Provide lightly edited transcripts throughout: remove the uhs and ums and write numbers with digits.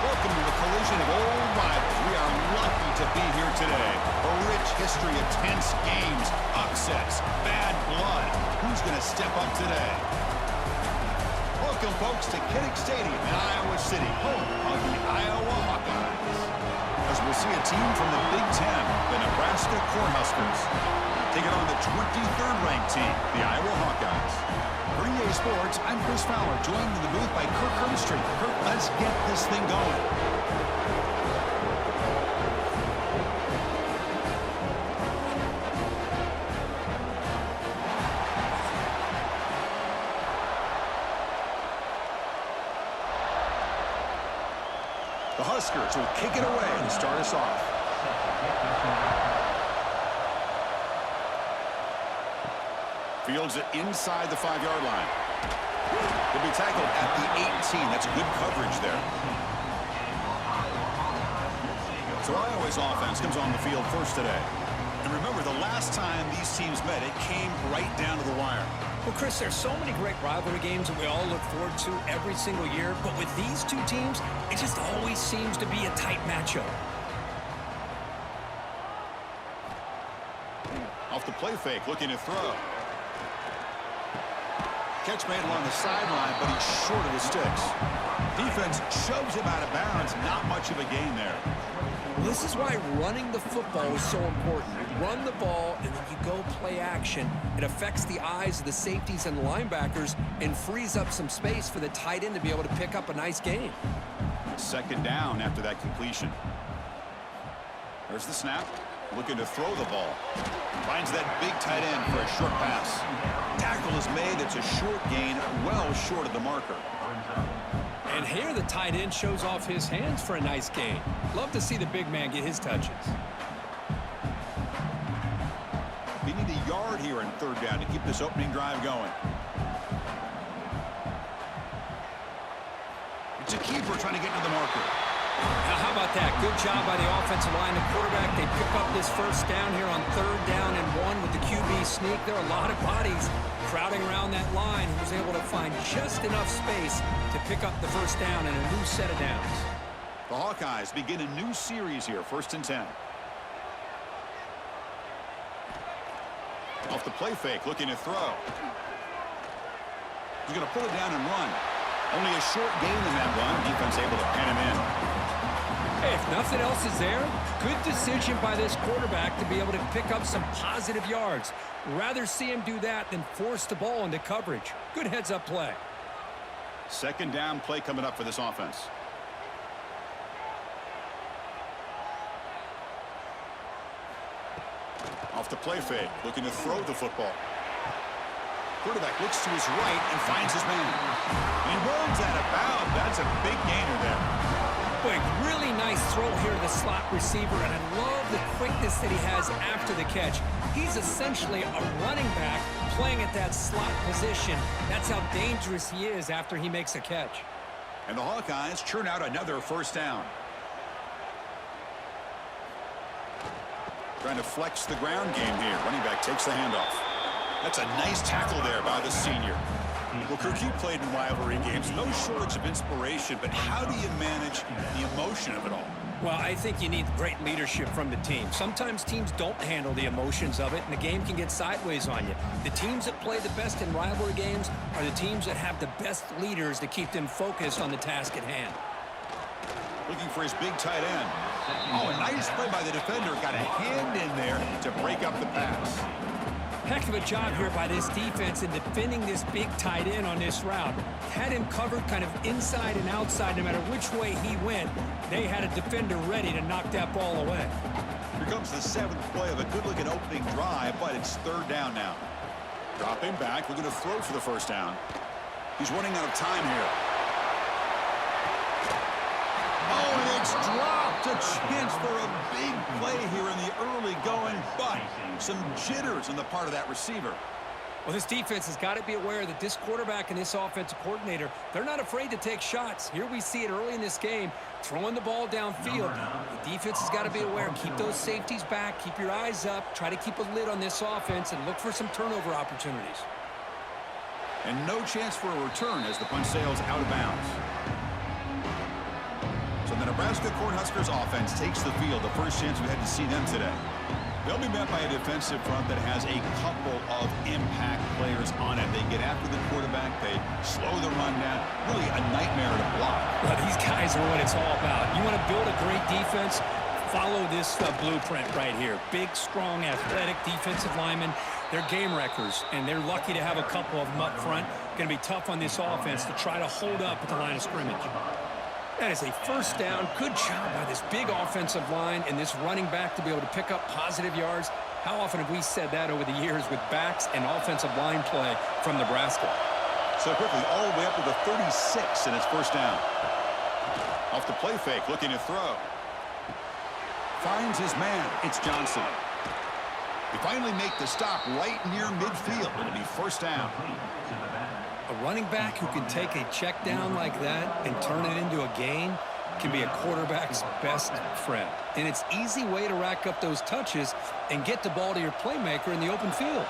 Welcome to the collision of old rivals. We are lucky to be here today. A rich history of tense games, upsets, bad blood. Who's going to step up today? Welcome, folks, to Kinnick Stadium in Iowa City, home of the Iowa Hawkeyes. As we'll see a team from the Big Ten, the Nebraska Cornhuskers, taking on the 23rd ranked team, the Iowa Hawkeyes. For EA Sports, I'm Chris Fowler, joined in the booth by Kirk Hermstreet. Kirk, let's get this thing going. The Huskers will kick it away and start us off. Fields it inside the 5-yard line. He'll be tackled at the 18. That's good coverage there. So Iowa's offense comes on the field first today. And remember, the last time these teams met, it came right down to the wire. Well, Chris, there's so many great rivalry games that we all look forward to every single year. But with these two teams, it just always seems to be a tight matchup. Off the play fake, looking to throw. Catch made along the sideline, but he's short of the sticks. Defense shoves him out of bounds. Not much of a gain there. Well, this is why running the football is so important. You run the ball, and then you go play action. It affects the eyes of the safeties and linebackers and frees up some space for the tight end to be able to pick up a nice gain. Second down after that completion. There's the snap. Looking to throw the ball. Finds that big tight end for a short pass. Tackle is made. It's a short gain, well short of the marker. And here the tight end shows off his hands for a nice gain. Love to see the big man get his touches. We need a yard here in third down to keep this opening drive going. It's a keeper trying to get to the marker. Now, how about that? Good job by the offensive line. The quarterback, they pick up this first down here on 3rd down and 1 with the QB sneak. There are a lot of bodies crowding around that line. He was able to find just enough space to pick up the first down and a new set of downs. The Hawkeyes begin a new series here, 1st and 10. Off the play fake, looking to throw. He's going to pull it down and run. Only a short gain in that run. Defense able to pin him in. Hey, if nothing else is there, good decision by this quarterback to be able to pick up some positive yards. Rather see him do that than force the ball into coverage. Good heads-up play. Second down play coming up for this offense. Off the play fake, looking to throw the football. Quarterback looks to his right and finds his man. He runs out of bounds. That's a big gainer there. Boy, really nice throw here to the slot receiver, and I love the quickness that he has after the catch. He's essentially a running back playing at that slot position. That's how dangerous he is after he makes a catch. And the Hawkeyes churn out another first down. Trying to flex the ground game here. Running back takes the handoff. That's a nice tackle there by the senior. Well, Kirk, you played in rivalry games. No shortage of inspiration, but how do you manage the emotion of it all? Well, I think you need great leadership from the team. Sometimes teams don't handle the emotions of it, and the game can get sideways on you. The teams that play the best in rivalry games are the teams that have the best leaders to keep them focused on the task at hand. Looking for his big tight end. Oh, a nice play by the defender. Got a hand in there to break up the pass. Heck of a job here by this defense in defending this big tight end on this route. Had him covered kind of inside and outside no matter which way he went. They had a defender ready to knock that ball away. Here comes the 7th play of a good-looking opening drive, but it's 3rd down now. Dropping back, looking to throw for the first down. He's running out of time here. Oh, and it's dropped. A chance for a big play here in the early going, but some jitters on the part of that receiver. Well, this defense has got to be aware that this quarterback and this offensive coordinator, they're not afraid to take shots. Here we see it early in this game, throwing the ball downfield. The defense has got to be aware. Keep those safeties back. Keep your eyes up. Try to keep a lid on this offense and look for some turnover opportunities. And no chance for a return as the punt sails out of bounds. So the Nebraska Cornhuskers offense takes the field, the first chance we had to see them today. They'll be met by a defensive front that has a couple of impact players on it. They get after the quarterback. They slow the run down. Really a nightmare to block. Well, these guys are what it's all about. You want to build a great defense? Follow this blueprint right here. Big, strong, athletic defensive linemen. They're game wreckers, and they're lucky to have a couple of them up front. Going to be tough on this offense to try to hold up at the line of scrimmage. That is a first down. Good job by this big offensive line and this running back to be able to pick up positive yards. How often have we said that over the years with backs and offensive line play from Nebraska? So quickly, all the way up to the 36, and it's first down. Off the play fake, looking to throw. Finds his man. It's Johnson. They finally make the stop right near midfield. It'll be first down. A running back who can take a check down like that and turn it into a gain can be a quarterback's best friend. And it's an easy way to rack up those touches and get the ball to your playmaker in the open field.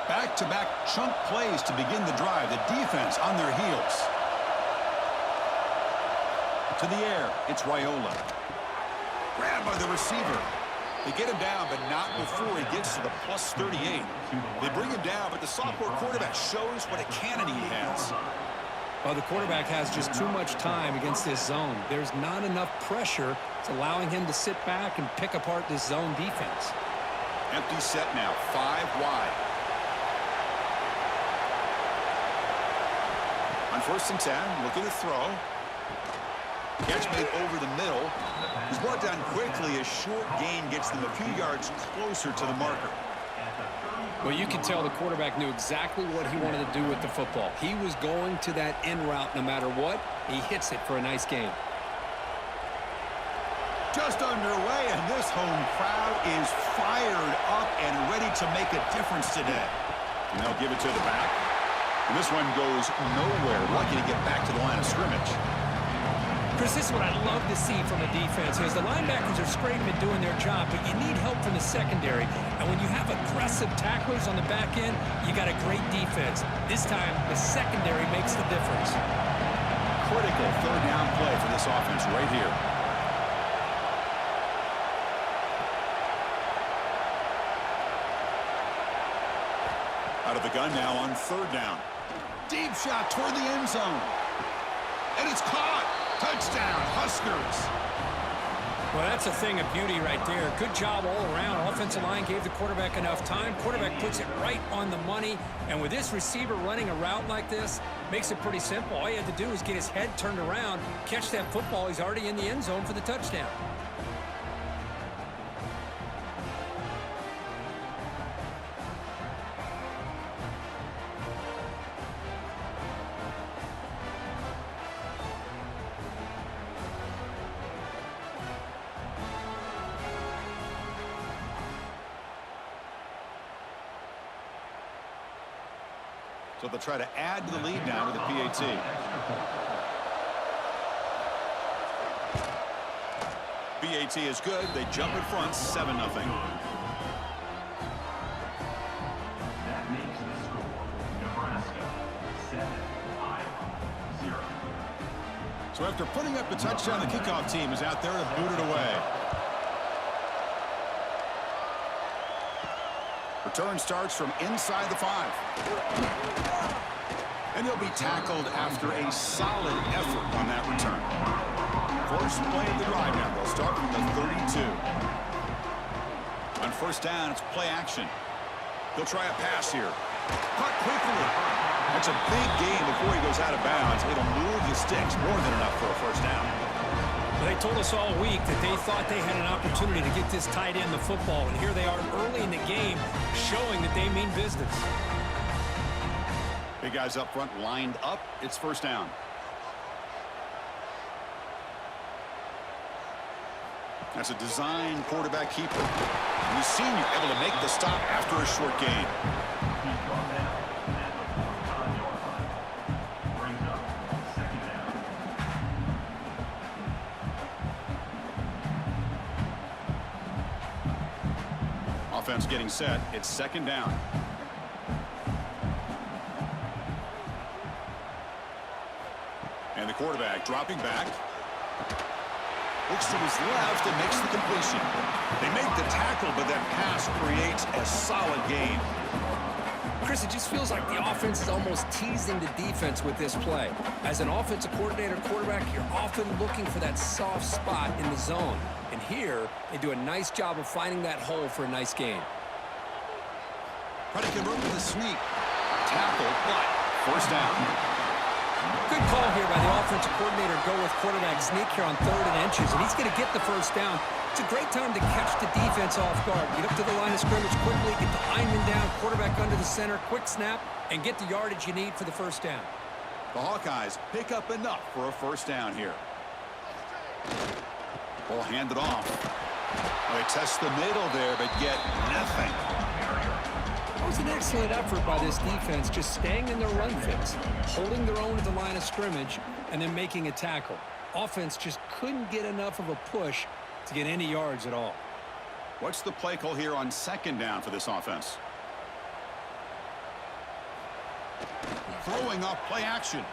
Back-to-back chunk plays to begin the drive. The defense on their heels. To the air, it's Raiola. Grabbed by the receiver. They get him down, but not before he gets to the plus 38. They bring him down, but the sophomore quarterback shows what a cannon he has. Well, the quarterback has just too much time against this zone. There's not enough pressure. It's allowing him to sit back and pick apart this zone defense. Empty set now, 5 wide. On 1st and 10, looking to throw. Catch made over the middle. He's brought down quickly. A short gain gets them a few yards closer to the marker. Well, you can tell the quarterback knew exactly what he wanted to do with the football. He was going to that in route no matter what. He hits it for a nice gain. Just underway, and this home crowd is fired up and ready to make a difference today. And they'll give it to the back. And this one goes nowhere. Lucky to get back to the line of scrimmage. Chris, this is what I love to see from a defense is the linebackers are scraping and doing their job, but you need help from the secondary. And when you have aggressive tacklers on the back end, you got a great defense. This time, the secondary makes the difference. Critical 3rd down play for this offense right here. Out of the gun now on 3rd down. Deep shot toward the end zone. And it's caught. Touchdown, Huskers. Well, that's a thing of beauty right there. Good job all around. Offensive line gave the quarterback enough time. Quarterback puts it right on the money. And with this receiver running a route like this, makes it pretty simple. All you had to do is get his head turned around, catch that football. He's already in the end zone for the touchdown. So they'll try to add to the lead now with the PAT. PAT is good. They jump in front, 7-0. That makes the score Nebraska 7, Iowa 0. So after putting up the touchdown, the kickoff team is out there to boot it away. Return starts from inside the 5. And he'll be tackled after a solid effort on that return. First play of the drive now. They'll start from the 32. On 1st down, it's play action. They'll try a pass here. Caught quickly. That's a big gain before he goes out of bounds. It'll move the sticks more than enough for a 1st down. They told us all week that they thought they had an opportunity to get this tight end the football, and here they are early in the game showing that they mean business. Big guys up front lined up. It's 1st down. That's a design quarterback keeper. And the senior able to make the stop after a short gain. Offense getting set. It's 2nd down. And the quarterback dropping back. Looks to his left and makes the completion. They make the tackle, but that pass creates a solid gain. Chris, it just feels like the offense is almost teasing the defense with this play. As an offensive coordinator, quarterback, you're often looking for that soft spot in the zone. And here, they do a nice job of finding that hole for a nice gain. Try to convert with a sneak. Tackle, but first down. Good call here by the offensive coordinator. Go with quarterback sneak here on 3rd and inches, and he's going to get the first down. It's a great time to catch the defense off guard. Get up to the line of scrimmage quickly, get the lineman down, quarterback under the center, quick snap, and get the yardage you need for the first down. The Hawkeyes pick up enough for a first down here. Ball handed off. They test the middle there, but get nothing. That was an excellent effort by this defense, just staying in their run fits, holding their own at the line of scrimmage, and then making a tackle. Offense just couldn't get enough of a push to get any yards at all. What's the play call here on 2nd down for this offense? Throwing off play action.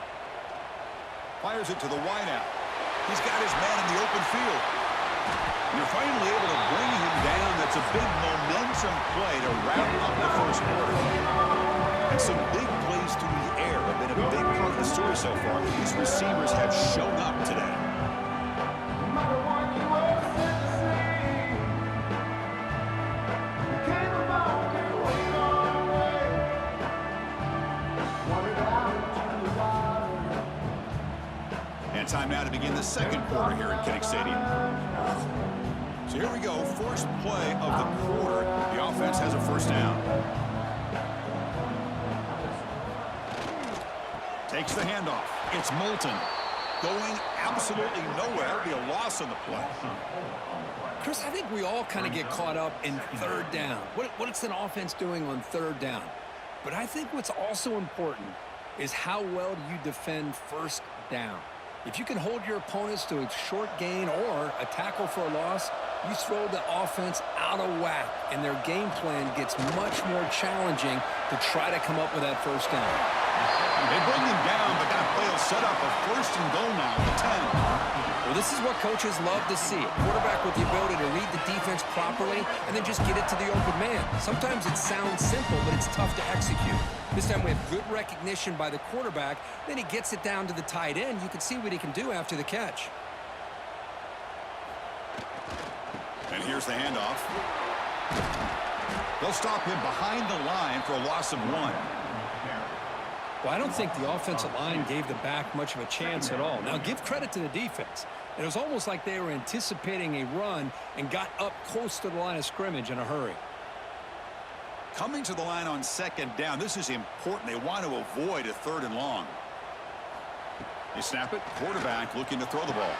Fires it to the wideout. He's got his man in the open field. And you're finally able to bring him down. That's a big momentum play to wrap up the first quarter. And some big plays through the air have been a big part of the story so far. These receivers have shown up today. And time now to begin the 2nd quarter here at Kinnick Stadium. So here we go, first play of the quarter. The offense has a first down. Takes the handoff. It's Moulton. Going absolutely nowhere. It'll be a loss on the play. Chris, I think we all kind of get caught up in 3rd down. What's an offense doing on 3rd down? But I think what's also important is how well do you defend 1st down. If you can hold your opponents to a short gain or a tackle for a loss, you throw the offense out of whack, and their game plan gets much more challenging to try to come up with that first down. They bring him down, but that play will set up a 1st and goal now at the 10. Well, this is what coaches love to see. A quarterback with the ability to read the defense properly and then just get it to the open man. Sometimes it sounds simple, but it's tough to execute. This time we have good recognition by the quarterback. Then he gets it down to the tight end. You can see what he can do after the catch. And here's the handoff. They'll stop him behind the line for a loss of 1. Well, I don't think the offensive line gave the back much of a chance at all. Now, give credit to the defense. It was almost like they were anticipating a run and got up close to the line of scrimmage in a hurry. Coming to the line on 2nd down, this is important. They want to avoid a 3rd and long. You snap it, quarterback looking to throw the ball.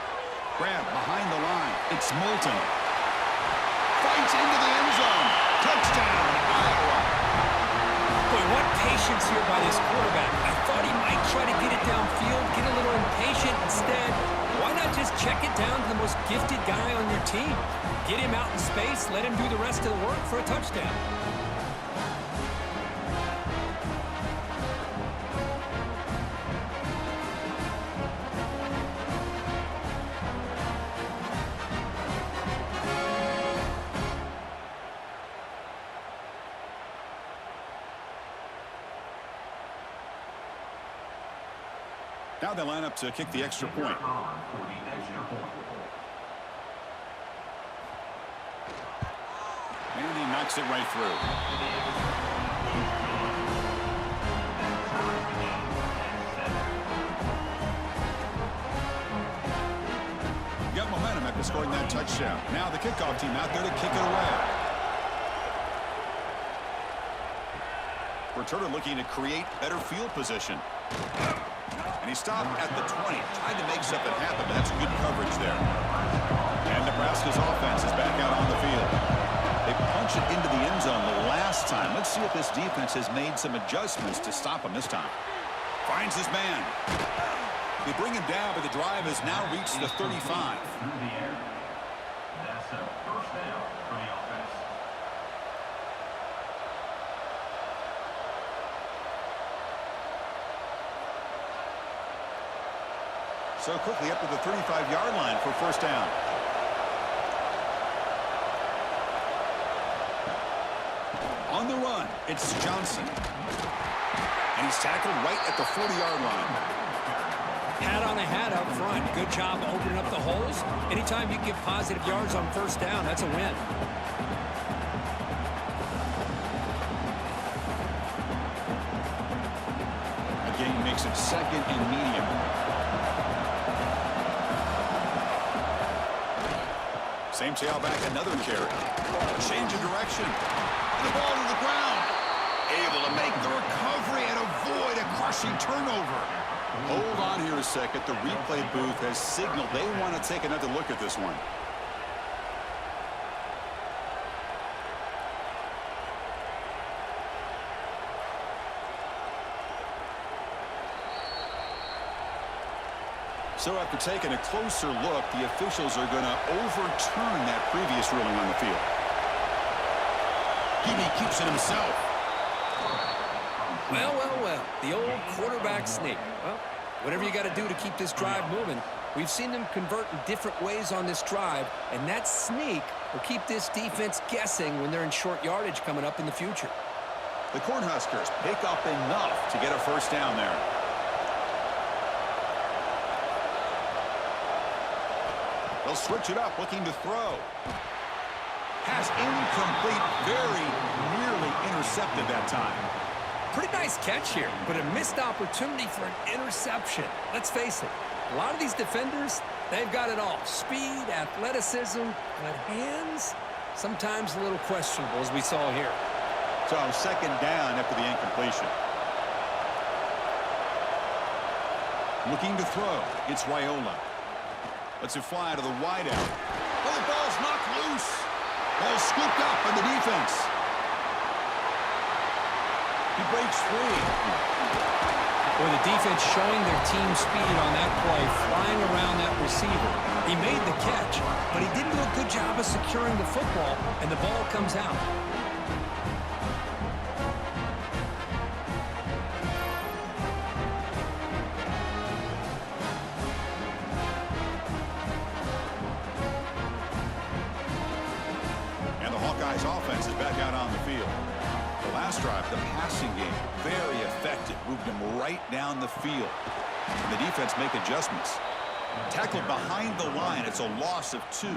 Grab behind the line. It's Moulton. Fights into the end zone. Touchdown, Iowa. Boy, what patience here by this quarterback. I thought he might try to get it downfield, get a little impatient. Instead, why not just check it down to the most gifted guy on your team? Get him out in space, let him do the rest of the work for a touchdown. Now they line up to kick the extra point. And he knocks it right through. Got momentum after scoring that touchdown. Now the kickoff team out there to kick it away. Returner looking to create better field position. And he stopped at the 20, tried to make something happen, but that's good coverage there. And Nebraska's offense is back out on the field. They punch it into the end zone the last time. Let's see if this defense has made some adjustments to stop him this time. Finds his man. They bring him down, but the drive has now reached the 35. Through the air. That's a first down for the offense. So quickly up to the 35-yard line for first down. On the run, it's Johnson. And he's tackled right at the 40-yard line. Hat on a hat up front. Good job opening up the holes. Anytime you get positive yards on first down, that's a win. A gain makes it second and medium. Same tailback, another carry. Change of direction. And the ball to the ground. Able to make the recovery and avoid a crushing turnover. Hold on here a second. The replay booth has signaled they want to take another look at this one. So after taking a closer look, the officials are going to overturn that previous ruling on the field. Kinnick keeps it himself. Well, well, well. The old quarterback sneak. Well, whatever you got to do to keep this drive moving. We've seen them convert in different ways on this drive, and that sneak will keep this defense guessing when they're in short yardage coming up in the future. The Cornhuskers pick up enough to get a first down there. They'll switch it up, looking to throw. Pass incomplete, very nearly intercepted that time. Pretty nice catch here, but a missed opportunity for an interception. Let's face it, a lot of these defenders, they've got it all. Speed, athleticism, but hands, sometimes a little questionable, as we saw here. So second down after the incompletion. Looking to throw, it's Raiola. Lets it fly to the wideout. Oh, the ball's knocked loose. Ball scooped up by the defense. He breaks free. Boy, the defense showing their team speed on that play, flying around that receiver. He made the catch, but he didn't do a good job of securing the football, and the ball comes out. Hawkeyes offense is back out on the field. The last drive, the passing game, very effective. Moved him right down the field. And the defense make adjustments. Tackled behind the line. It's a loss of 2.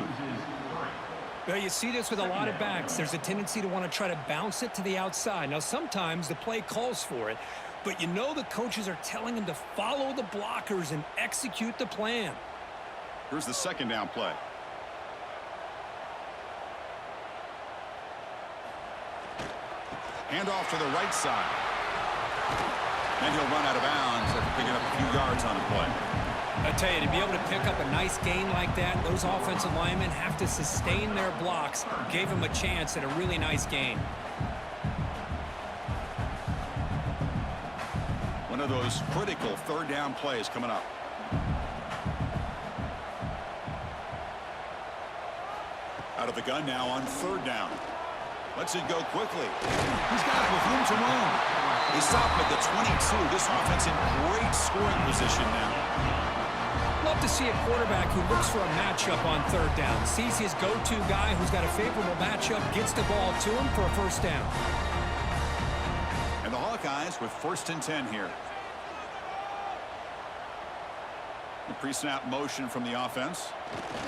Well, you see this with a lot of backs. There's a tendency to want to try to bounce it to the outside. Now, sometimes the play calls for it, but you know the coaches are telling them to follow the blockers and execute the plan. Here's the second down play. Hand off to the right side. And he'll run out of bounds after picking up a few yards on the play. I tell you, to be able to pick up a nice gain like that, those offensive linemen have to sustain their blocks. Gave him a chance at a really nice gain. One of those critical third down plays coming up. Out of the gun now on third down. Lets it go quickly. He's got it with room to roam. They stop him at the 22. This offense in great scoring position now. Love to see a quarterback who looks for a matchup on third down. Sees his go-to guy who's got a favorable matchup, gets the ball to him for a first down. And the Hawkeyes with 1st and 10 here. The pre-snap motion from the offense.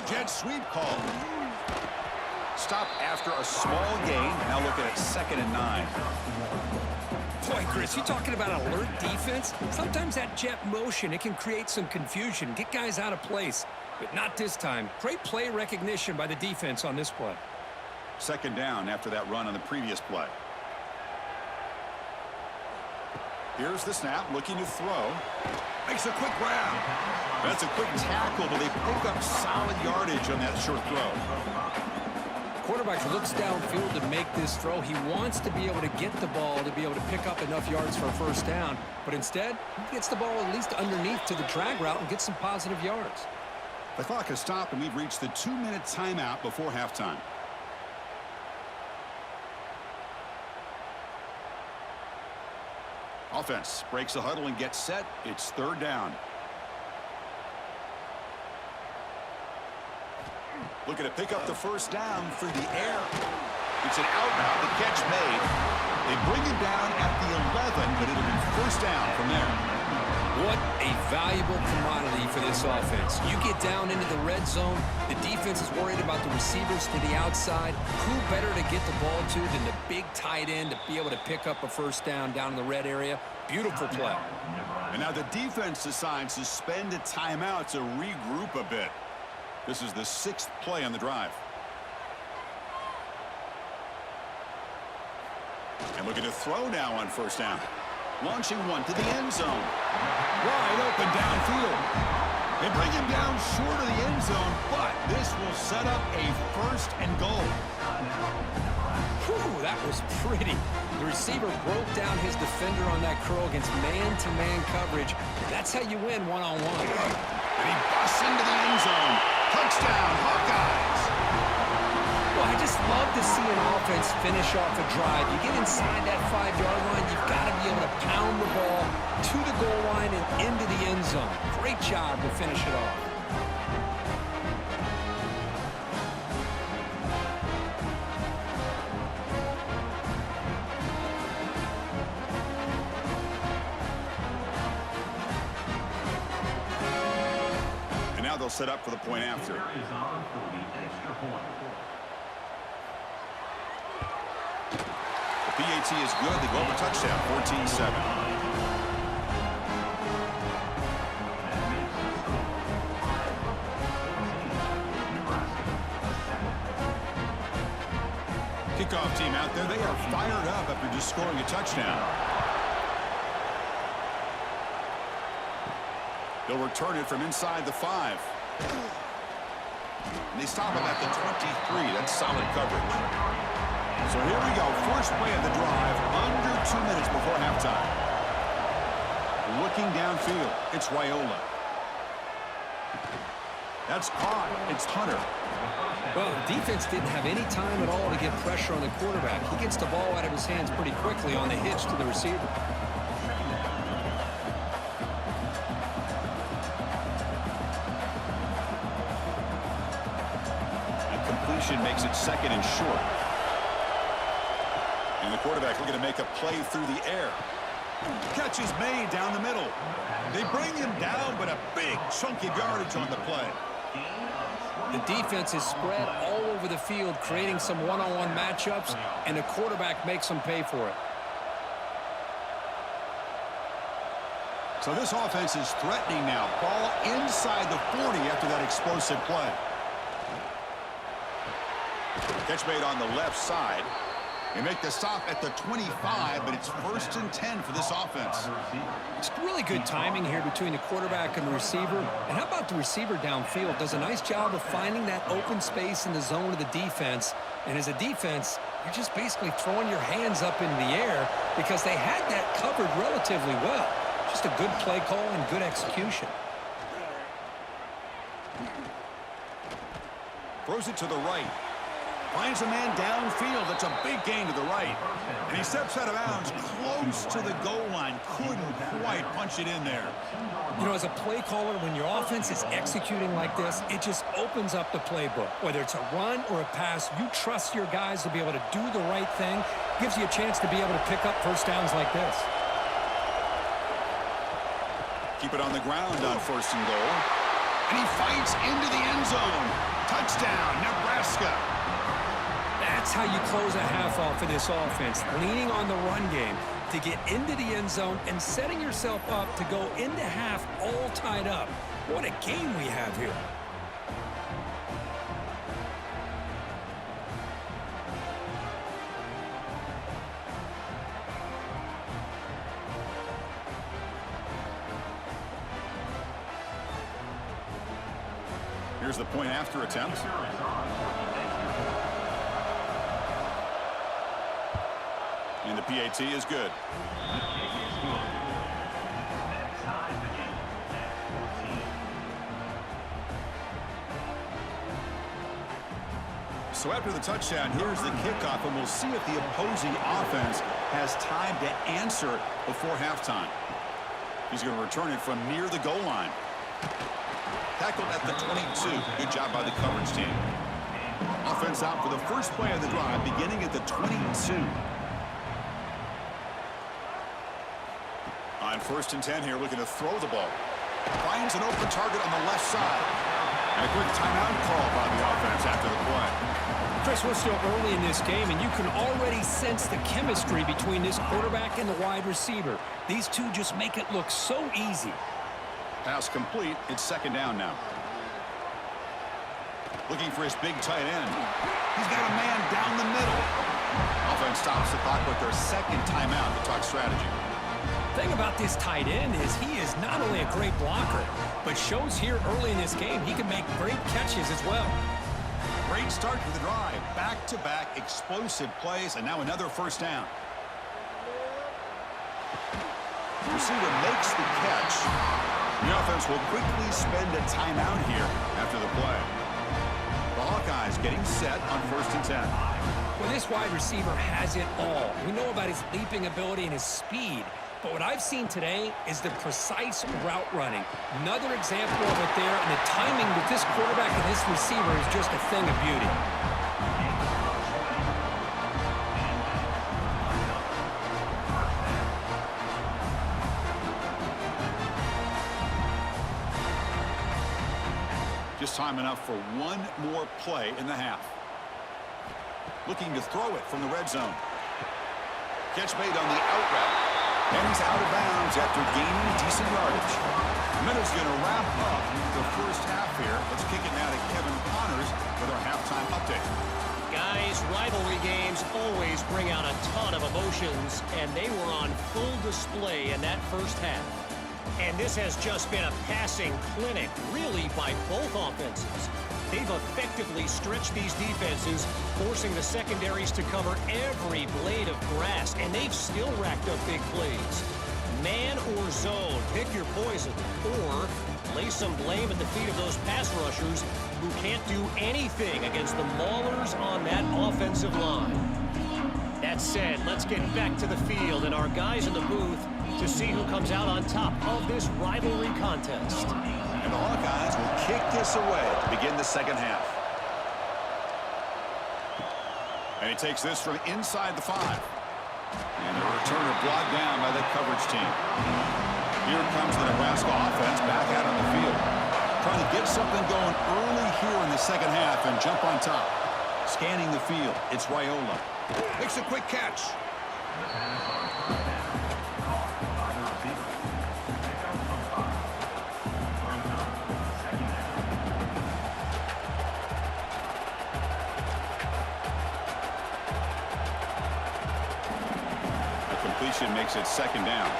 Jet sweep call. Stop after a small gain. Now looking at 2nd and 9. Boy, Chris, you talking about an alert defense? Sometimes that jet motion, it can create some confusion, get guys out of place. But not this time. Great play recognition by the defense on this play. 2nd down after that run on the previous play. Here's the snap, looking to throw. Makes a quick grab. That's a quick tackle, but they pick up solid yardage on that short throw. Quarterback looks downfield to make this throw. He wants to be able to get the ball to be able to pick up enough yards for a first down. But instead, he gets the ball at least underneath to the drag route and gets some positive yards. The clock has stopped, and we've reached the 2-minute timeout before halftime. Offense breaks the huddle and gets set. It's 3rd down. Looking to pick up the first down through the air. It's an out route. The catch made. They bring him down at the 11, but it'll be first down from there. What a valuable commodity for this offense. You get down into the red zone, the defense is worried about the receivers to the outside. Who better to get the ball to than the big tight end to be able to pick up a first down in the red area? Beautiful play. And now the defense decides to spend a timeout to regroup a bit. This is the 6th play on the drive. And looking to throw now on first down. Launching one to the end zone. Wide open downfield. They bring him down short of the end zone, but this will set up a first and goal. Whew, that was pretty. The receiver broke down his defender on that curl against man-to-man coverage. That's how you win one-on-one. And he busts into the end zone. Touchdown, Hawkeyes. Well, I just love to see an offense finish off a drive. You get inside that 5-yard line, you've got to be able to pound the ball to the goal line and into the end zone. Great job to finish it off. And now they'll set up for the point after. PAT is good. They go over touchdown, 14-7. Kickoff team out there. They are fired up after just scoring a touchdown. They'll return it from inside the 5. And they stop him at the 23. That's solid coverage. So here we go, first play of the drive, under 2 minutes before halftime. Looking downfield, it's Raiola. That's caught, it's Hunter. Well, the defense didn't have any time at all to get pressure on the quarterback. He gets the ball out of his hands pretty quickly on the hitch to the receiver. And completion makes it second and short. And the quarterback looking to make a play through the air. Catch is made down the middle. They bring him down, but a big chunk of yardage on the play. The defense is spread all over the field, creating some one-on-one matchups, and the quarterback makes them pay for it. So this offense is threatening now. Ball inside the 40 after that explosive play. Catch made on the left side. They make the stop at the 25, but it's 1st and 10 for this offense. It's really good timing here between the quarterback and the receiver. And how about the receiver downfield? Does a nice job of finding that open space in the zone of the defense. And as a defense, you're just basically throwing your hands up in the air because they had that covered relatively well. Just a good play call and good execution. Throws it to the right. Finds a man downfield. That's a big gain to the right. And he steps out of bounds close to the goal line. Couldn't quite punch it in there. You know, as a play caller, when your offense is executing like this, it just opens up the playbook. Whether it's a run or a pass, you trust your guys to be able to do the right thing. Gives you a chance to be able to pick up first downs like this. Keep it on the ground on 1st and goal. And he fights into the end zone. Touchdown, Nebraska. That's how you close a half off of this offense, leaning on the run game to get into the end zone and setting yourself up to go into half all tied up. What a game we have here. Here's the point after attempt. And the PAT is good. So after the touchdown, here's the kickoff, and we'll see if the opposing offense has time to answer before halftime. He's going to return it from near the goal line. Tackled at the 22. Good job by the coverage team. Offense out for the first play of the drive, beginning at the 22. On 1st and 10 here, looking to throw the ball. Finds an open target on the left side. And a quick timeout call by the offense after the play. Chris, we're still early in this game, and you can already sense the chemistry between this quarterback and the wide receiver. These two just make it look so easy. Pass complete. It's 2nd down now. Looking for his big tight end. He's got a man down the middle. Offense stops the clock with their 2nd timeout to talk strategy. The thing about this tight end is he is not only a great blocker, but shows here early in this game he can make great catches as well. Great start to the drive. Back-to-back explosive plays, and now another 1st down. Receiver makes the catch. The offense will quickly spend a timeout here after the play. The Hawkeyes getting set on 1st and 10. Well, this wide receiver has it all. We know about his leaping ability and his speed. But what I've seen today is the precise route running. Another example of it there, and the timing with this quarterback and this receiver is just a thing of beauty. Just time enough for one more play in the half. Looking to throw it from the red zone. Catch made on the out route. And he's out of bounds after gaining decent yardage. Minutes going to wrap up the first half here. Let's kick it now to Kevin Connors with our halftime update. Guys, rivalry games always bring out a ton of emotions, and they were on full display in that first half. And this has just been a passing clinic, really, by both offenses. They've effectively stretched these defenses, forcing the secondaries to cover every blade of grass, and they've still racked up big plays. Man or zone, pick your poison, or lay some blame at the feet of those pass rushers who can't do anything against the maulers on that offensive line. That said, let's get back to the field and our guys in the booth to see who comes out on top of this rivalry contest. And the Hawkeyes will kick this away to begin the second half. And he takes this from inside the 5. And the returner brought down by the coverage team. Here comes the Nebraska offense back out on the field. Trying to get something going early here in the second half and jump on top. Scanning the field, it's Raiola. Makes a quick catch. Makes it 2nd down.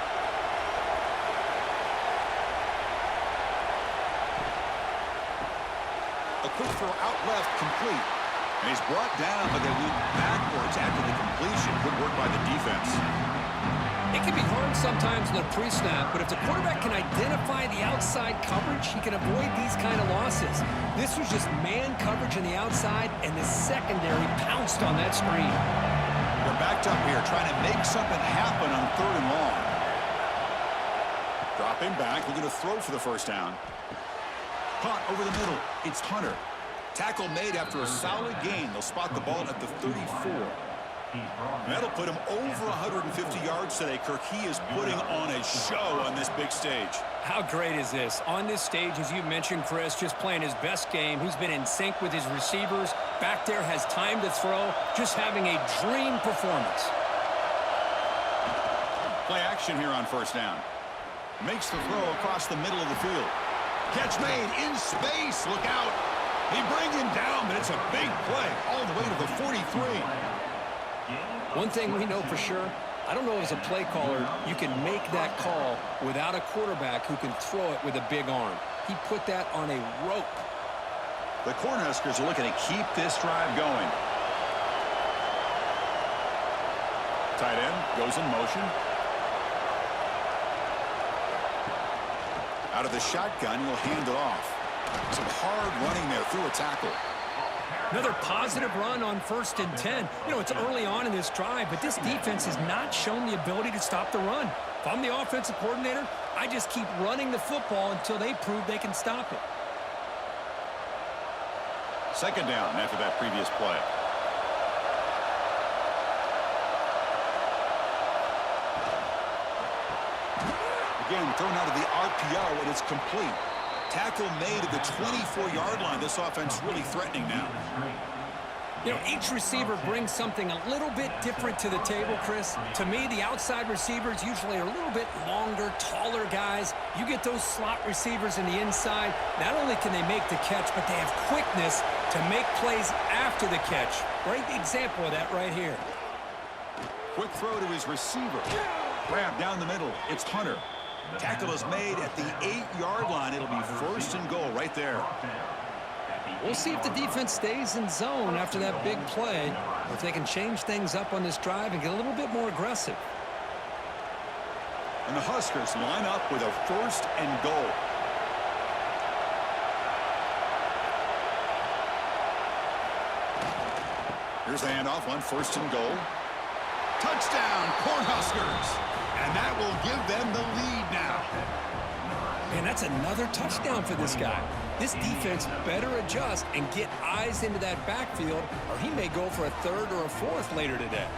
A quick throw out left, complete. And he's brought down, but they loop backwards after the completion. Good work by the defense. It can be hard sometimes in the pre-snap, but if the quarterback can identify the outside coverage, he can avoid these kind of losses. This was just man coverage on the outside, and the secondary pounced on that screen. They're backed up here, trying to make something happen on 3rd and long. Dropping back, looking to throw for the 1st down. Caught over the middle. It's Hunter. Tackle made after a solid gain. They'll spot the ball at the 34. And that'll put him over 150 yards today. Kirk, he is putting on a show on this big stage. How great is this? On this stage, as you mentioned, Chris, just playing his best game. He's been in sync with his receivers. Back there, has time to throw. Just having a dream performance. Play action here on 1st down. Makes the throw across the middle of the field. Catch made in space. Look out. They bring him down, but it's a big play all the way to the 43. One thing we know for sure, I don't know as a play caller, you can make that call without a quarterback who can throw it with a big arm. He put that on a rope. The Cornhuskers are looking to keep this drive going. Tight end goes in motion. Out of the shotgun, he'll hand it off. Some hard running there through a tackle. Another positive run on 1st and 10. You know, it's early on in this drive, but this defense has not shown the ability to stop the run. If I'm the offensive coordinator, I just keep running the football until they prove they can stop it. Second down after that previous play. Again, thrown out of the RPO, and it's complete. Tackle made at the 24-yard line. This offense really threatening now. You know, each receiver brings something a little bit different to the table, Chris. To me, the outside receivers usually are a little bit longer, taller guys. You get those slot receivers in the inside. Not only can they make the catch, but they have quickness to make plays after the catch. Great example of that right here. Quick throw to his receiver. Grab down the middle. It's Hunter. Tackle is made at the 8-yard line. It'll be first and goal right there. We'll see if the defense stays in zone after that big play, or if they can change things up on this drive and get a little bit more aggressive. And the Huskers line up with a first and goal. Here's the handoff on first and goal. Touchdown, Cornhuskers! And that will give them the lead now. Man, that's another touchdown for this guy. This defense better adjust and get eyes into that backfield, or he may go for a third or a fourth later today.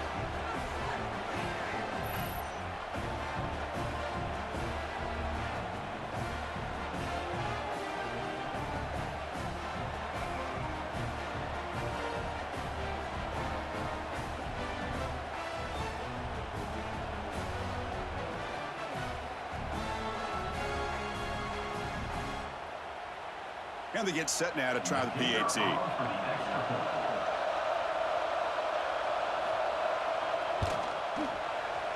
And they get set now to try the PAT.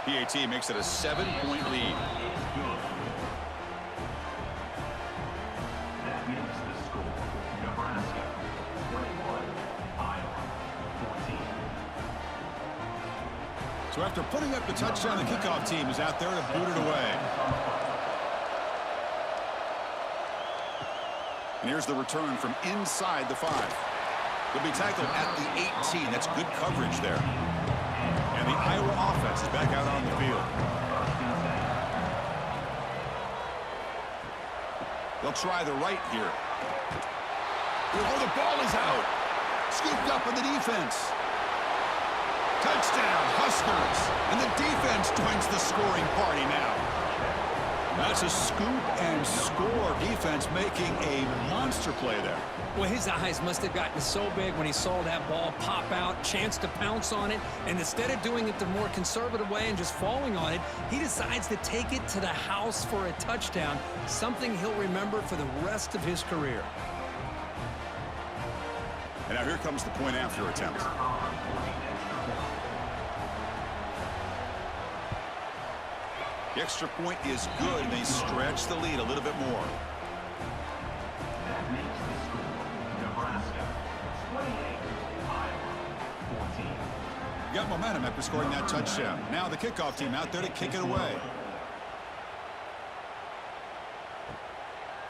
PAT makes it a 7-point lead. That makes the score Nebraska 21, Iowa 14. So after putting up the touchdown, the kickoff team is out there to boot it away. And here's the return from inside the 5. He'll be tackled at the 18. That's good coverage there. And the Iowa offense is back out on the field. They'll try the right here. Oh, the ball is out. Scooped up in the defense. Touchdown, Huskers. And the defense joins the scoring party now. That's a scoop and score. Defense making a monster play there. Well, his eyes must have gotten so big when he saw that ball pop out, chance to pounce on it, and instead of doing it the more conservative way and just falling on it, he decides to take it to the house for a touchdown, something he'll remember for the rest of his career. And now here comes the point after attempt. The extra point is good, and they stretch the lead a little bit more. That makes the score Nebraska 28, Iowa 14. Got momentum after scoring that touchdown. Now the kickoff team out there to kick it away.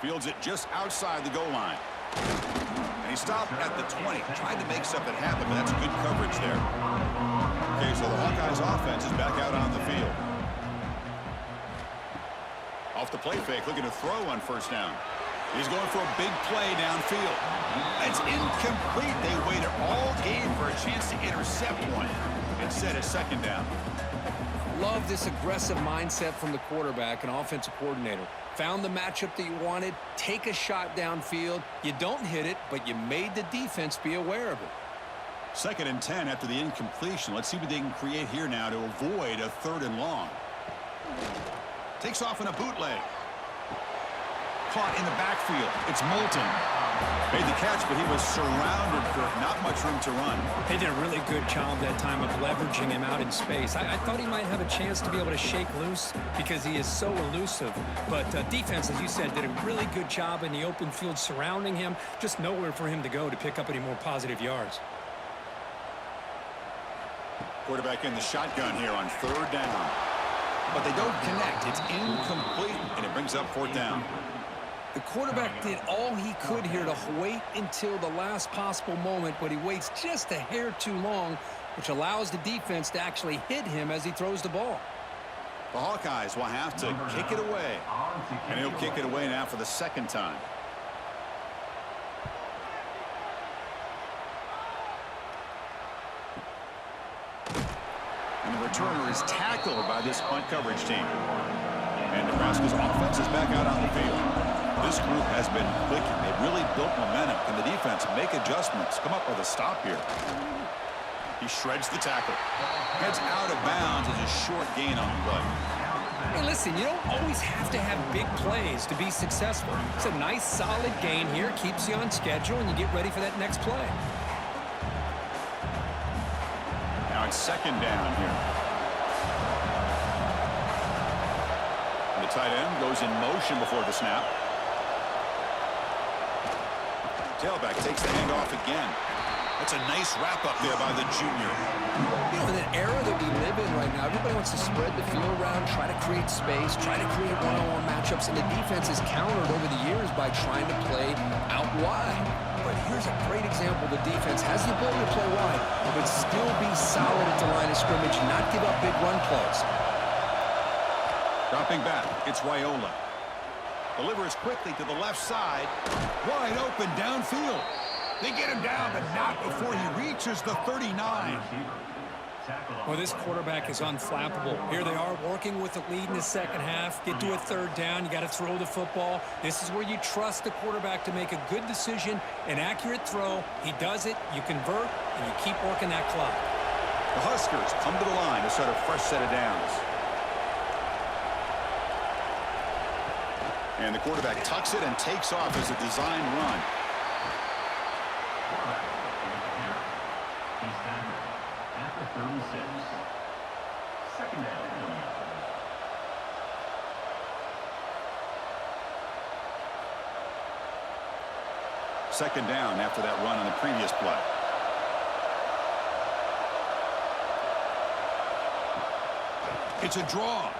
Fields it just outside the goal line. And he stopped at the 20. Tried to make something happen, but that's good coverage there. Okay, so the Hawkeyes offense is back out on the field. Off the play fake, looking to throw on first down. He's going for a big play downfield. It's incomplete. They waited all game for a chance to intercept one. Instead, a second down. Love this aggressive mindset from the quarterback and offensive coordinator. Found the matchup that you wanted, take a shot downfield. You don't hit it, but you made the defense be aware of it. 2nd and 10 after the incompletion. Let's see what they can create here now to avoid a 3rd and long. Takes off in a bootleg. Caught in the backfield. It's Moulton. Made the catch, but he was surrounded for not much room to run. They did a really good job that time of leveraging him out in space. I thought he might have a chance to be able to shake loose because he is so elusive. But defense, as you said, did a really good job in the open field surrounding him. Just nowhere for him to go to pick up any more positive yards. Quarterback in the shotgun here on 3rd down. But they don't connect. It's incomplete, and it brings up 4th down. The quarterback did all he could here to wait until the last possible moment, but he waits just a hair too long, which allows the defense to actually hit him as he throws the ball. The Hawkeyes will have to kick it away, and he'll kick it away now for the 2nd time. And the returner is tackled by this punt coverage team. And Nebraska's offense is back out on the field. This group has been clicking. They've really built momentum. Can the defense make adjustments? Come up with a stop here. He shreds the tackle. Heads out of bounds as a short gain on the play. Hey, listen, you don't always have to have big plays to be successful. It's a nice, solid gain here. Keeps you on schedule, and you get ready for that next play. Now it's second down here. And the tight end goes in motion before the snap. Tailback takes the handoff again. That's a nice wrap-up there by the junior. You know, in an era that we live in right now, everybody wants to spread the field around, try to create space, try to create one-on-one matchups, and the defense is countered over the years by trying to play out wide. But here's a great example. The defense has the ability to play wide, but still be solid at the line of scrimmage, not give up big run plays. Dropping back, it's Raiola. Delivers quickly to the left side. Wide open downfield. They get him down, but not before he reaches the 39. Well, this quarterback is unflappable. Here they are working with the lead in the second half. Get to a third down. You got to throw the football. This is where you trust the quarterback to make a good decision, an accurate throw. He does it, you convert, and you keep working that clock. The Huskers come to the line to start a fresh set of downs. And the quarterback tucks it and takes off as a design run. He's tackled at the 36. Second down. Second down after that run on the previous play. It's a draw.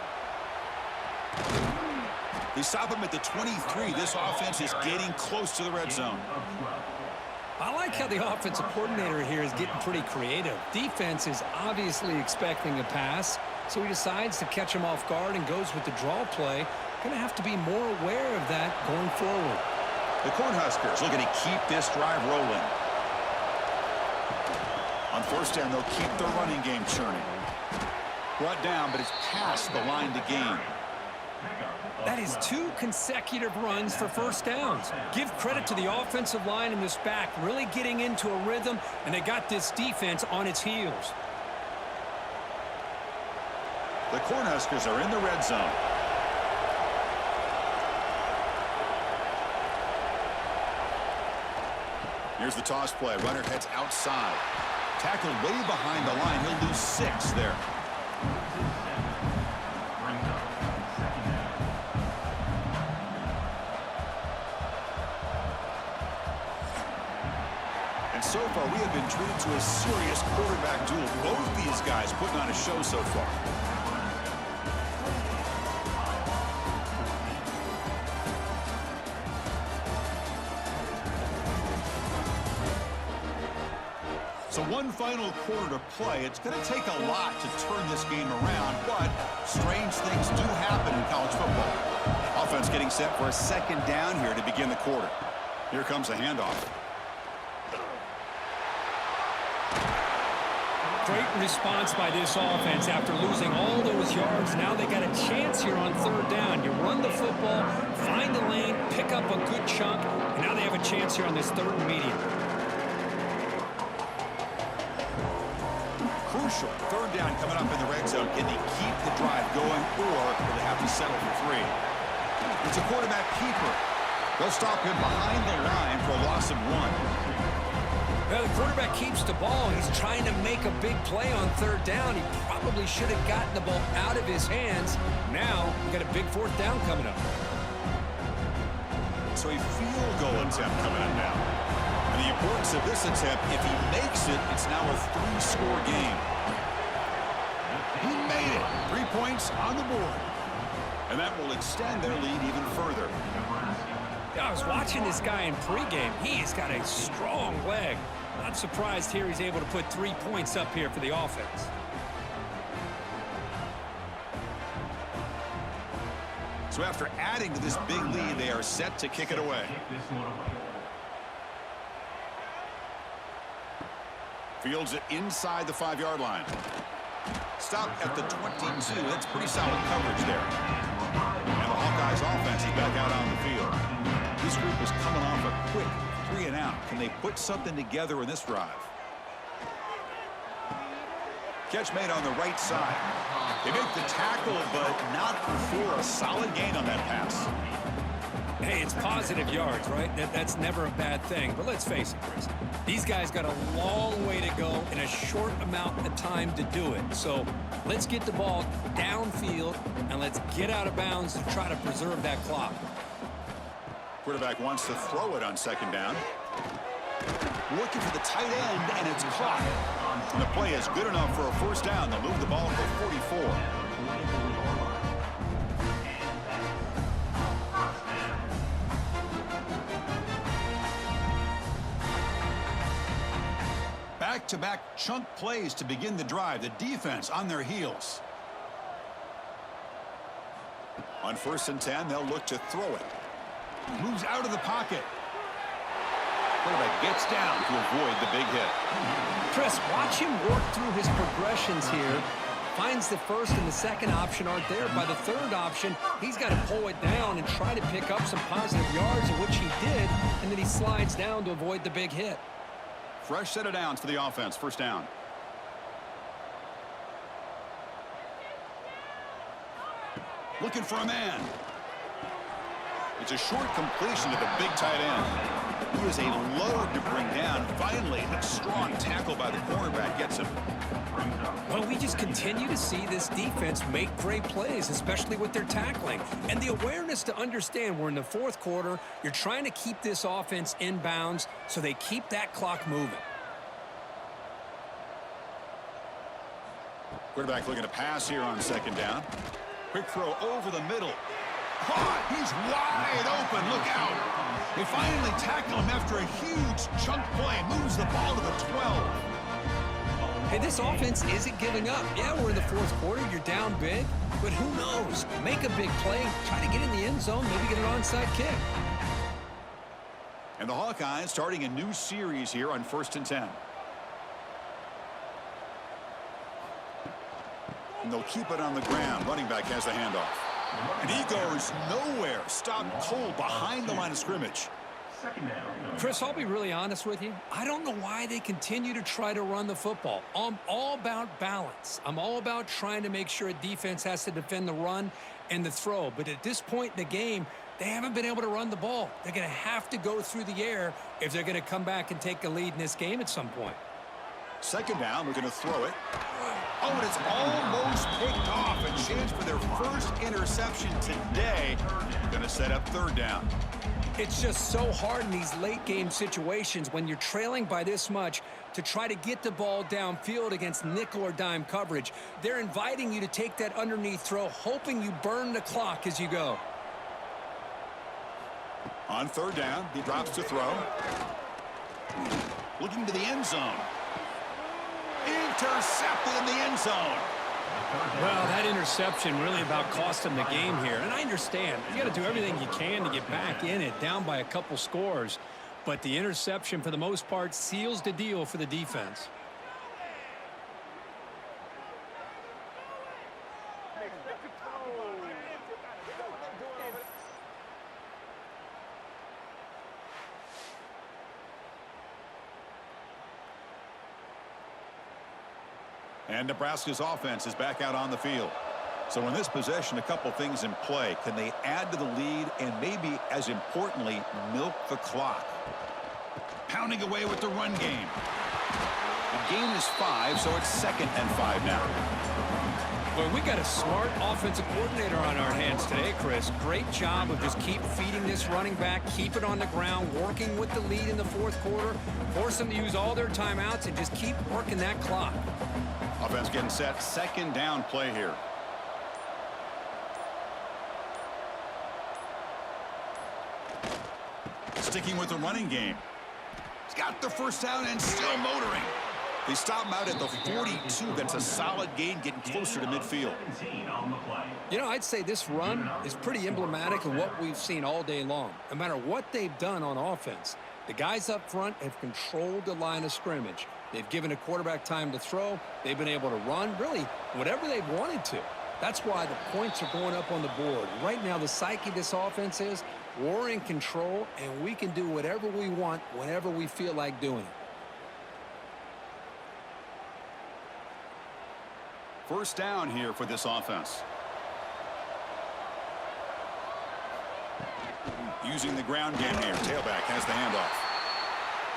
They stop him at the 23. This offense is getting close to the red zone. I like how the offensive coordinator here is getting pretty creative. Defense is obviously expecting a pass, so he decides to catch him off guard and goes with the draw play. Going to have to be more aware of that going forward. The Cornhuskers looking to keep this drive rolling. On first down, they'll keep their running game churning. Brought down, but it's past the line to gain. That is 2 consecutive runs for first downs. Give credit to the offensive line and this back really getting into a rhythm, and they got this defense on its heels. The Cornhuskers are in the red zone. Here's the toss play. Runner heads outside. Tackled way behind the line. He'll lose 6 there. So far, we have been treated to a serious quarterback duel. Both these guys putting on a show so far. So one final quarter to play. It's going to take a lot to turn this game around, but strange things do happen in college football. Offense getting set for a second down here to begin the quarter. Here comes a handoff. Great response by this offense after losing all those yards. Now they got a chance here on third down. You run the football, find the lane, pick up a good chunk, and now they have a chance here on this third and medium. Crucial. Third down coming up in the red zone. Can they keep the drive going, or will they have to settle for 3? It's a quarterback keeper. They'll stop him behind the line for a loss of 1. Well, the quarterback keeps the ball. He's trying to make a big play on third down. He probably should have gotten the ball out of his hands. Now, we got a big fourth down coming up. So a field goal attempt coming up now. And the importance of this attempt, if he makes it, it's now a 3-score game. He made it. 3 points on the board. And that will extend their lead even further. I was watching this guy in pregame. He's got a strong leg. Not surprised here he's able to put 3 points up here for the offense. So after adding to this big lead, they are set to kick it away. Fields it inside the 5-yard line. Stop at the 22. That's pretty solid coverage there. And the Hawkeyes offense is back out on the field. This group is coming off a quick 3-and-out. Can they put something together in this drive? Catch made on the right side. They make the tackle, but not before a solid gain on that pass. Hey, it's positive yards, right? That's never a bad thing. But let's face it, Chris. These guys got a long way to go in a short amount of time to do it. So let's get the ball downfield, and let's get out of bounds to try to preserve that clock. Quarterback wants to throw it on second down. Looking for the tight end, and it's caught. And the play is good enough for a first down. They'll move the ball to 44. Back-to-back chunk plays to begin the drive. The defense on their heels. On 1st and 10, they'll look to throw it. Moves out of the pocket. Quarterback gets down to avoid the big hit. Chris, watch him work through his progressions here. Finds the first and the second option aren't there. By the third option, he's got to pull it down and try to pick up some positive yards, of which he did, and then he slides down to avoid the big hit. Fresh set of downs for the offense. First down. Looking for a man. It's a short completion to the big tight end. He is a load to bring down. Finally, a strong tackle by the cornerback gets him. Well, we just continue to see this defense make great plays, especially with their tackling. And the awareness to understand we're in the fourth quarter, you're trying to keep this offense in bounds so they keep that clock moving. Quarterback looking to pass here on second down. Quick throw over the middle. Caught. He's wide open. Look out. They finally tackle him after a huge chunk play. Moves the ball to the 12. Hey, this offense isn't giving up. Yeah, we're in the fourth quarter. You're down big. But who knows? Make a big play. Try to get in the end zone. Maybe get an onside kick. And the Hawkeyes starting a new series here on 1st and 10. And they'll keep it on the ground. Running back has the handoff. And he goes nowhere. Stopped cold behind the line of scrimmage. Chris, I'll be really honest with you. I don't know why they continue to try to run the football. I'm all about balance. I'm all about trying to make sure a defense has to defend the run and the throw. But at this point in the game, they haven't been able to run the ball. They're going to have to go through the air if they're going to come back and take a lead in this game at some point. Second down, we're going to throw it. Oh, and it's almost picked off. A chance for their first interception today. Going to set up third down. It's just so hard in these late game situations when you're trailing by this much to try to get the ball downfield against nickel or dime coverage. They're inviting you to take that underneath throw, hoping you burn the clock as you go. On third down, he drops to throw. Looking to the end zone. Intercepted in the end zone. Well, that interception really about cost them the game here. And I understand. You got to do everything you can to get back in it, down by a couple scores. But the interception, for the most part, seals the deal for the defense. And Nebraska's offense is back out on the field. So in this possession, a couple things in play. Can they add to the lead and maybe, as importantly, milk the clock? Pounding away with the run game. The game is 5, so it's 2nd and 5 now. Well, we got a smart offensive coordinator on our hands today, Chris. Great job of just keep feeding this running back, keep it on the ground, working with the lead in the fourth quarter, force them to use all their timeouts, and just keep working that clock. Offense getting set. Second down play here. Sticking with the running game. He's got the first down and still motoring. They stop him out at the 42. That's a solid gain, getting closer to midfield. You know, I'd say this run is pretty emblematic of what we've seen all day long. No matter what they've done on offense, The guys up front have controlled the line of scrimmage. They've given the quarterback time to throw. They've been able to run, really, whatever they've wanted to. That's why the points are going up on the board. Right now, the psyche of this offense is we're in control, and we can do whatever we want whenever we feel like doing it. First down here for this offense. Using the ground game here. Tailback has the handoff.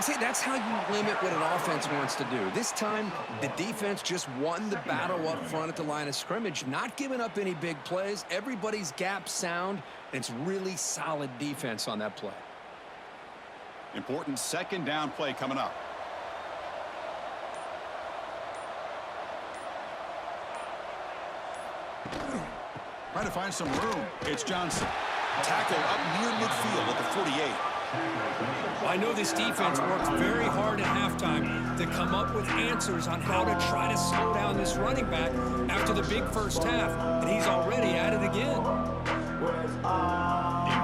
See, that's how you limit what an offense wants to do. This time, the defense just won the battle up front at the line of scrimmage, not giving up any big plays. Everybody's gap sound, and it's really solid defense on that play. Important second down play coming up. Trying to find some room. It's Johnson. Tackle up near midfield at the 48. I know this defense worked very hard at halftime to come up with answers on how to try to slow down this running back after the big first half, and he's already at it again.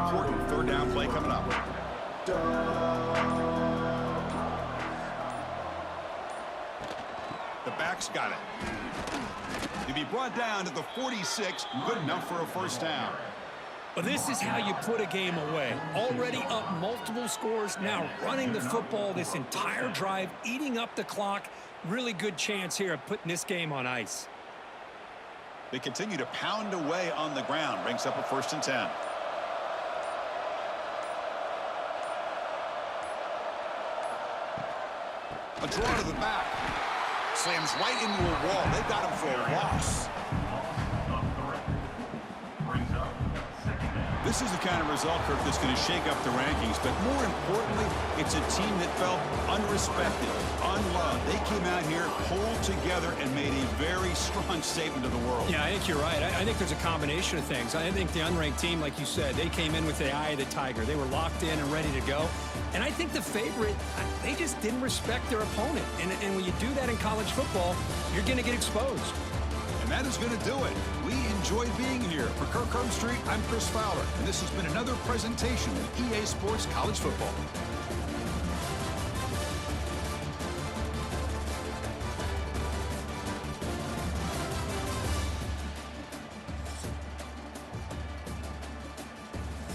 Important third down play coming up. The back's got it. To be brought down to the 46, good enough for a first down. But this is how you put a game away. Already up multiple scores, now running the football this entire drive, eating up the clock. Really good chance here of putting this game on ice. They continue to pound away on the ground. Brings up a 1st and 10. A draw to the back. Slams right into a wall. They've got him for a loss. This is the kind of result, Kirk, that's going to shake up the rankings. But more importantly, it's a team that felt unrespected, unloved. They came out here, pulled together, and made a very strong statement to the world. Yeah, I think you're right. I think there's a combination of things. I think the unranked team, like you said, they came in with the eye of the tiger. They were locked in and ready to go. And I think the favorite, they just didn't respect their opponent. And when you do that in college football, you're going to get exposed. And that is going to do it. We enjoyed being here. For Kirk Street, I'm Chris Fowler, and this has been another presentation of EA Sports College Football.